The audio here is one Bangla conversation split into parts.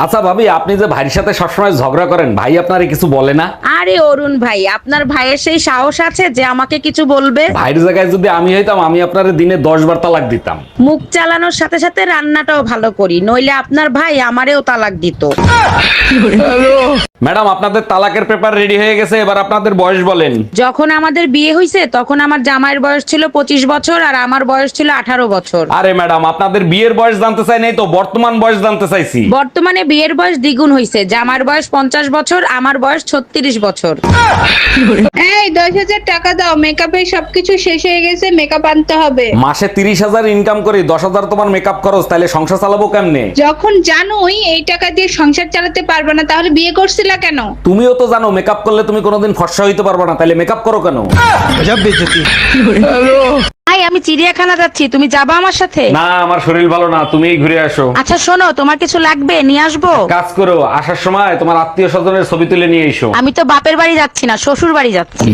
আচ্ছা ভাবি, আপনি যে ভাইয়ের সাথে সবসময় ঝগড়া করেন, ভাই আপনারে কিছু বলে না? আরে অরুণ ভাই, আপনার ভাইয়ের সেই সাহস আছে যে আমাকে কিছু বলবে? ভাইয়ের জায়গায় যদি আমি হইতাম, আমি আপনারে দিনে 10 বার তালাক দিতাম। মুখ চালানোর সাথে সাথে রান্নাটাও ভালো করি, নইলে আপনার ভাই আমারেও তালাক দিত। ম্যাডাম, আপনাদের তালাকের পেপার রেডি হয়ে গেছে, এবার আপনাদের বয়স বলেন। যখন আমাদের বিয়ে হয়েছে তখন আমার জামাইয়ের বয়স ছিল 25 বছর আর আমার বয়স ছিল 18 বছর। আরে ম্যাডাম, আপনাদের বিয়ের বয়স জানতে চাই নাই তো, বর্তমান বয়স জানতে চাইছি। বর্তমানে বিয়ের বয়স দ্বিগুণ হয়েছে, জামার বয়স 50 বছর, আমার বয়স 36 বছর। এই 10,000 টাকা দাও, মেকআপের সবকিছু শেষ হয়ে গেছে, মেকআপ আনতে হবে। মাসে 30,000 ইনকাম করি, 10,000 তোমার মেকআপ খরচ, তাহলে সংসার চালাবো কেমনে? যখন জানোই এই টাকা দিয়ে সংসার চালাতে পারবে না, তাহলে বিয়ে করছিলা কেন? তুমিও তো জানো মেকআপ করলে তুমি কোনোদিন ফর্সা হইতে পারবে না, তাহলে মেকআপ করো কেন? ভাই, আমি চিড়িয়াখানা যাচ্ছি, তুমি যাবা আমার সাথে? না, আমার শরীর ভালো না, তুমিই ঘুরে আসো। আচ্ছা শোনো, তোমার কিছু লাগবে নিয়ে আসবো? কাজ করো, আসার সময় তোমার আত্মীয় স্বজনের ছবি তুলে নিয়ে এসো। আমি তো বাপের বাড়ি যাচ্ছি না, শ্বশুর বাড়ি যাচ্ছি।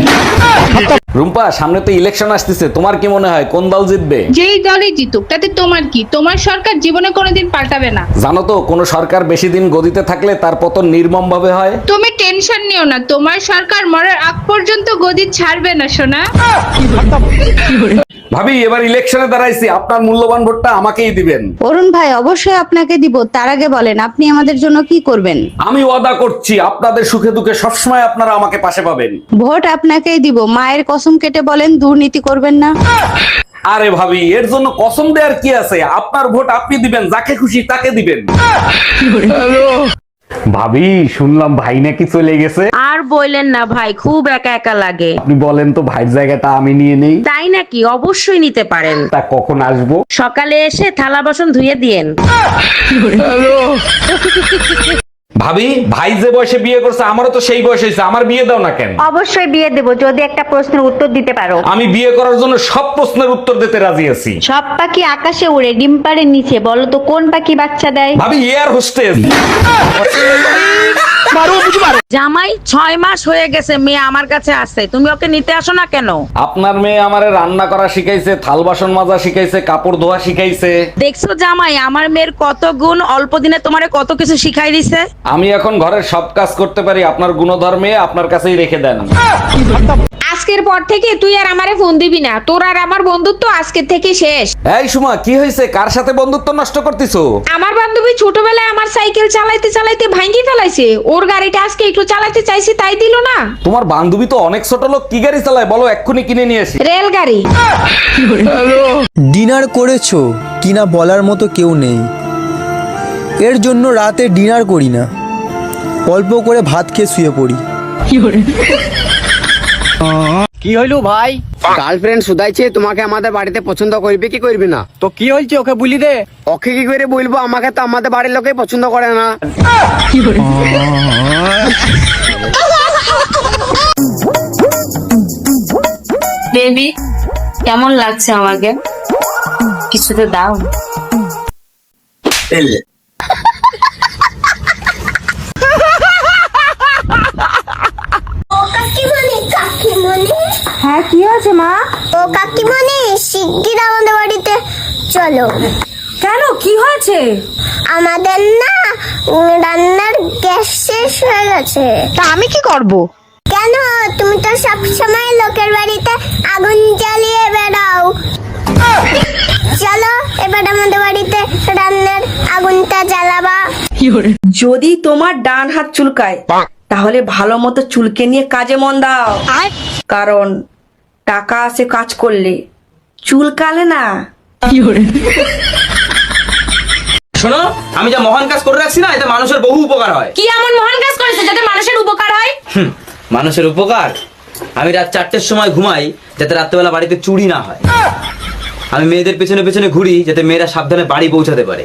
রুম্পা, সামনে তো ইলেকশন আসতেছে, তোমার কি মনে হয় কোন দল জিতবে? যেই দলই জিতুক তাতে তোমার কি? তোমার সরকার জীবনে কোনোদিন পাল্টাবে না। জানো তো, কোন সরকার বেশি দিন গদিতে থাকলে তার পতন নির্মম ভাবে হয়। তুমি টেনশন নিও না, তোমার সরকার মরার আগ পর্যন্ত গদি ছাড়বে না সোনা। ভাবি, এবার ইলেকশনে দাঁড়াইছি, আপনার মূল্যবান ভোটটা আমাকেই দিবেন। অরুণ ভাই, অবশ্যই আপনাকে দিব। তার আগে বলেন, আপনি আমাদের জন্য কি করবেন? আমি ওয়াদা করছি, আপনাদের সুখে দুঃখে সবসময় আপনারা আমাকে পাশে পাবেন। ভোট আপনাকেই দিব। মায়ের কসম কেটে বলেন, দুর্নীতি করবেন না। আরে ভাবি, এর জন্য কসম দেওয়ার কি আছে? আপনার ভোট আপনি দিবেন, যাকে খুশি তাকে দিবেন। ভাবি, শুনলাম ভাই নাকি চলে গেছে। আর বললেন না ভাই, খুব একা একা লাগে। আপনি বলেন তো, ভাইয়ের জায়গাটা আমি নিয়ে নেই? তাই নাকি? অবশ্যই নিতে পারেন। তা কখন আসবো? সকালে এসে থালা বাসন ধুয়ে দিয়েন। ভাবি, ভাই যে বয়সে বিয়ে করছে, আমারও তো সেই বয়স হয়েছে, আমার বিয়ে দাও না কেন? অবশ্যই বিয়ে দেব যদি একটা প্রশ্নের উত্তর দিতে পারো। আমি বিয়ে করার জন্য সব প্রশ্নের উত্তর দিতে রাজি আছি। সব পাখি আকাশে উড়ে, ডিম পাড়ের নিচে, বলো তো কোন পাখি বাচ্চা দেয়? ভাবি, এয়ার হোস্টেস। জামাই 6 মাস হয়ে গেছে, মেয়ে আমার কাছে আছে, তুমি ওকে নিতে আসো না কেন? আপনার মেয়ে আমারে রান্না করা শিখাইছে, থাল বাসন মাজা শিখাইছে, কাপড় ধোয়া শিখাইছে। দেখছো জামাই, আমার মেয়ের কত গুণ, অল্প দিনে তোমারে কত কিছু শিখাই দিছে। আমি এখন ঘরের সব কাজ করতে পারি, আপনার গুণধর্মে আপনার কাছেই রেখে দেন। আজকের পর থেকে তুই আর আমারে ফোন দিবি না, তোর আর আমার বন্ধুত্ব আজকে থেকে শেষ। এই সুমা, কি হয়েছে? কার সাথে বন্ধুত্ব নষ্ট করতেছো? আমার বান্ধবী ছোটবেলায় আমার সাইকেল চালাইতে চালাইতে ভাঙি ফেলাইছে, ওর গাড়িটা আজকে একটু চালাতে চাইছি, তাই দিল না। তোমার বান্ধবী তো অনেক ছোট লোক, কি গাড়ি চালায় বলো, এক্ষুনি কিনে নিয়ে আসি। রেলগাড়ি। ডিনার করেছো কিনা বলার মতো কেউ নেই, এর জন্য রাতে ডিনার করি না, অল্প করে ভাত খেয়ে শুয়ে পড়ি। কি হইলো ভাই? গার্লফ্রেন্ড শুধাইছে তোমাকে আমাদের বাড়িতে পছন্দ করবে কি করবে না? তো কি হয়েছে ওকে বলি দে। ওকে কি করে বলবো? আমাকে তো আমাদের বাড়ির লোকেই পছন্দ করে না। বেবি, কেমন লাগছে আমাকে? কিছুতে দাও। হ্যাঁ, কি হয়েছে মা? ও কাকিমণি, শিগগির আমাদের বাড়িতে চলো। কেন, কি হয়েছে? আমাদের না রান্নার গ্যাস শেষ হয়ে গেছে। তা আমি কি করব? কেন? তুমি তো সবসময় লোকের বাড়িতে আগুন জ্বালিয়ে বেড়াও। চলো এবার আমাদের বাড়িতে রান্নার আগুনটা জ্বালাবা। যদি তোমার ডান হাত চুলকায় তাহলে ভালো মতো চুলকে নিয়ে কাজে মন দাও, কারণ টাকা আছে কাজ করলে, চুলকালে না। শোনো, আমি যা মহান কাজ করে রাখছি না, এতে মানুষের বহু উপকার হয়। কি এমন মহান কাজ করেছে যাতে মানুষের উপকার হয়? মানুষের উপকার? আমি রাত 4টের সময় ঘুমাই যাতে রাত্রেবেলা বাড়িতে চুরি না হয়। আমি মেয়েদের পেছনে পেছনে ঘুরি যাতে মেয়েরা সাবধানে বাড়ি পৌঁছাতে পারে।